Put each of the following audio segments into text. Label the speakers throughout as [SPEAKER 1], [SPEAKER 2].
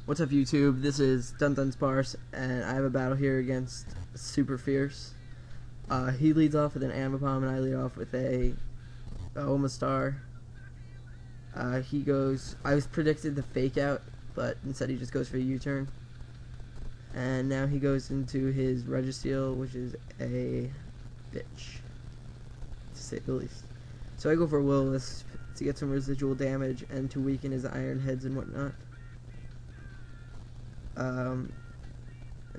[SPEAKER 1] What's up, YouTube? This is DunDunSparce, and I have a battle here against SuperFearse. He leads off with an Amapom, and I lead off with a Omastar. He goes. I was predicted the fake out, but instead he just goes for a U-turn. And now he goes into his Registeel, which is a bitch, to say the least. So I go for Will-O-Wisp to get some residual damage and to weaken his Iron Heads and whatnot.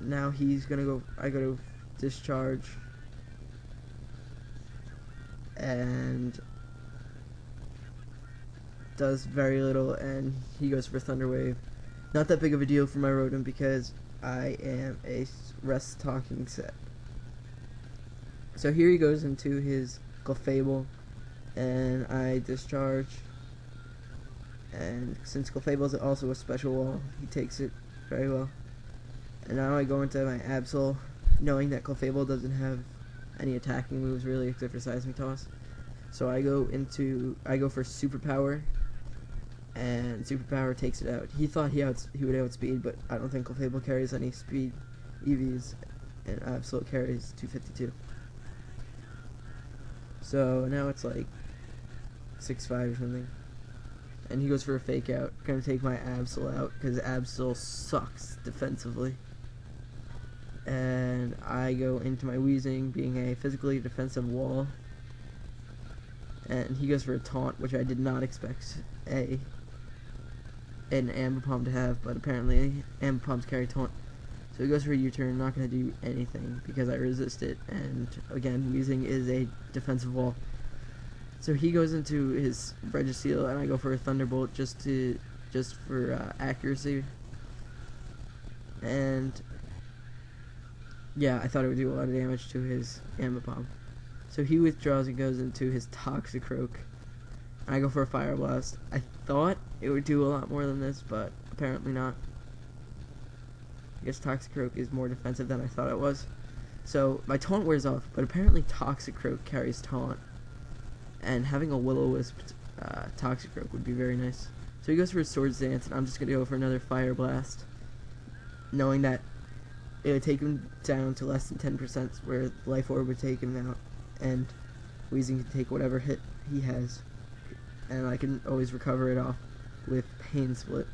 [SPEAKER 1] Now he's gonna go. I go to Discharge, and does very little, and he goes for Thunder Wave. Not that big of a deal for my Rotom because I am a rest talking set. So here he goes into his Clefable, and I Discharge. And since Clefable is also a special wall, he takes it very well. And now I go into my Absol, knowing that Clefable doesn't have any attacking moves really except for Seismic Toss. So I go for Superpower, and Superpower takes it out. He thought he would outspeed, but I don't think Clefable carries any speed EVs, and Absol carries 252. So now it's like 6-5 or something. And he goes for a fake out. Gonna take my Absol out because Absol sucks defensively. And I go into my Weezing, being a physically defensive wall. And he goes for a taunt, which I did not expect an Ambipom to have, but apparently Ambipoms carry taunt. So he goes for a U-turn, not gonna do anything because I resist it. And again, Weezing is a defensive wall. So he goes into his Registeel, and I go for a Thunderbolt just for accuracy. And yeah, I thought it would do a lot of damage to his Ambipom. So he withdraws and goes into his Toxicroak, and I go for a Fire Blast. I thought it would do a lot more than this, but apparently not. I guess Toxicroak is more defensive than I thought it was. So my taunt wears off, but apparently Toxicroak carries taunt. And having a Will-O-Wisp Toxicroak would be very nice. So he goes for a Swords Dance, and I'm just going to go for another Fire Blast, knowing that it would take him down to less than 10%, where Life Orb would take him out, and Weezing can take whatever hit he has, and I can always recover it off with Pain Split.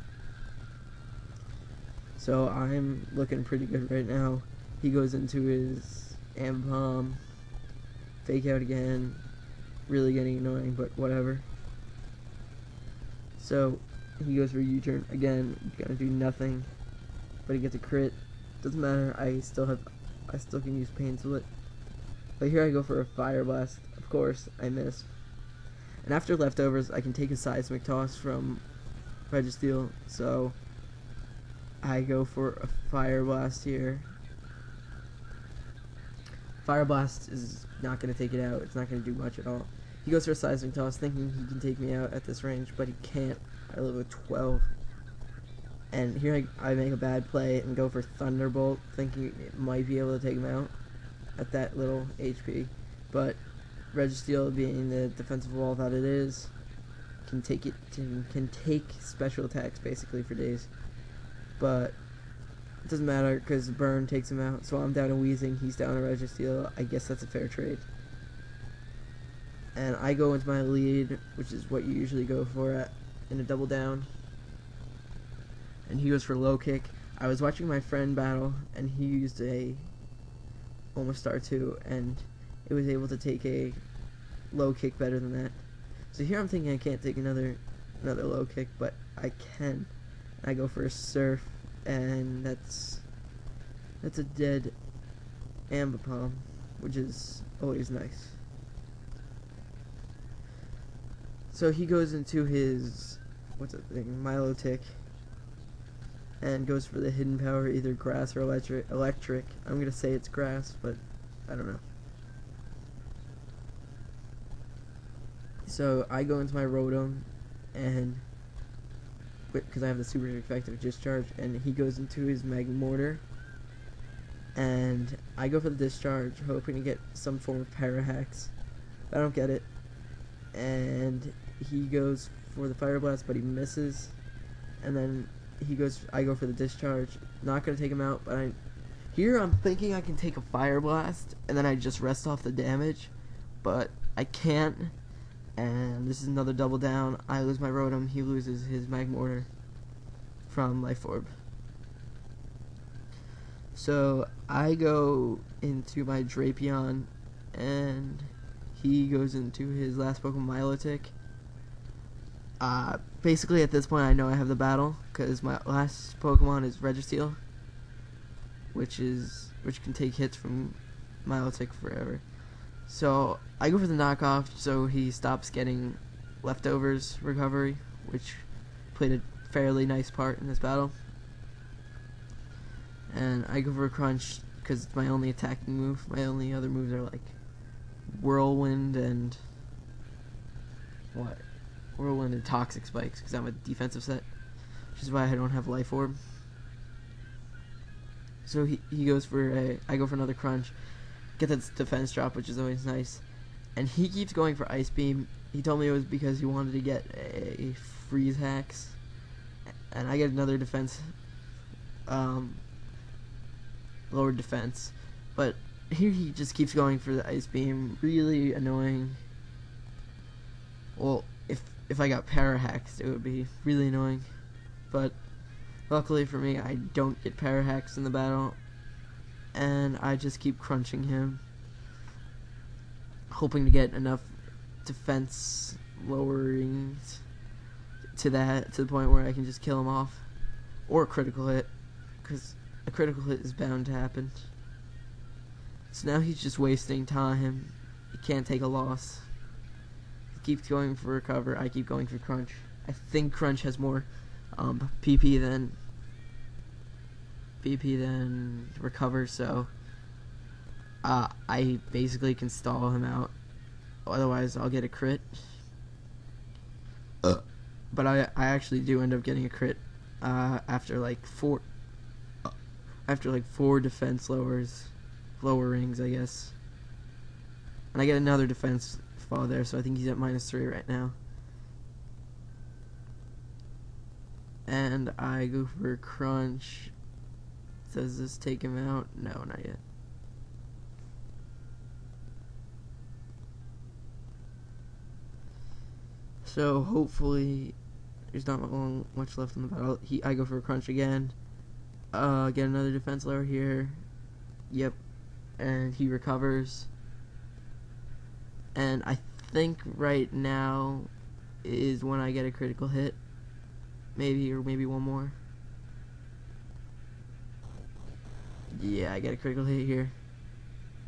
[SPEAKER 1] So I'm looking pretty good right now. He goes into his Ambipom, fake out again. Really getting annoying, but whatever. So he goes for a U-turn again, gonna do nothing, but he gets a crit. Doesn't matter. I still can use Pain Split. But here I go for a Fire Blast. Of course, I miss. And after leftovers, I can take a Seismic Toss from Registeel. So I go for a Fire Blast here. Fire Blast is not going to take it out. It's not going to do much at all. He goes for a Seismic Toss, thinking he can take me out at this range, but he can't. I live with 12. And here I make a bad play and go for Thunderbolt, thinking it might be able to take him out at that little HP. But Registeel, being the defensive wall that it is, can take special attacks basically for days. But it doesn't matter because Burn takes him out. So I'm down to Weezing, he's down to Registeel. I guess that's a fair trade. And I go into my lead, which is what you usually go for in a double down. And he goes for low kick. I was watching my friend battle, and he used a Omastar 2, and it was able to take a low kick better than that. So here I'm thinking I can't take another low kick, but I can. I go for a Surf, and that's a dead Ambipom, which is always nice. So he goes into his Milotic, and goes for the hidden power, either grass or electric. I'm gonna say it's grass, but I don't know. So I go into my Rotom, and because I have the super effective Discharge, and he goes into his Magmortar, and I go for the Discharge, hoping to get some form of Parahax. I don't get it, and he goes for the Fire Blast, but he misses, and then I go for the discharge. Not gonna take him out, but I'm thinking I can take a fire blast, and then I just rest off the damage, but I can't, and this is another double down. I lose my Rotom, he loses his Mag Mortar from Life Orb. So I go into my Drapion, and he goes into his last Pokemon, Milotic. Basically at this point I know I have the battle, because my last Pokemon is Registeel, which can take hits from Milotic forever. So I go for the knockoff, so he stops getting leftovers recovery, which played a fairly nice part in this battle. And I go for a crunch because it's my only attacking move. My only other moves are like Whirlwind and Toxic Spikes, because I'm a defensive set, which is why I don't have Life Orb. So he goes for I go for another crunch, get that defense drop, which is always nice, and he keeps going for Ice Beam. He told me it was because he wanted to get a Freeze Hacks, and I get another defense, lowered defense, but here he just keeps going for the Ice Beam. Really annoying. Well, if I got Para Hacks, it would be really annoying, but luckily for me, I don't get Para Hacks in the battle, and I just keep crunching him, hoping to get enough defense lowering to the point where I can just kill him off, or a critical hit, because a critical hit is bound to happen. So now he's just wasting time. He can't take a loss. He keeps going for recover. I keep going for crunch. I think crunch has more PP than recover, so I basically can stall him out. Otherwise, I'll get a crit. But I actually do end up getting a crit after like four defense lowerings, I guess. And I get another defense fall there, so I think he's at -3 right now. And I go for crunch. Does this take him out? No, not yet. So hopefully there's not much left in the battle. I go for a crunch again. Get another defense lower here. Yep. And he recovers. And I think right now is when I get a critical hit. Maybe one more. Yeah, I get a critical hit here.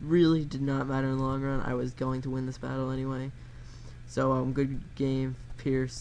[SPEAKER 1] Really did not matter in the long run. I was going to win this battle anyway. So, good game, Pearse.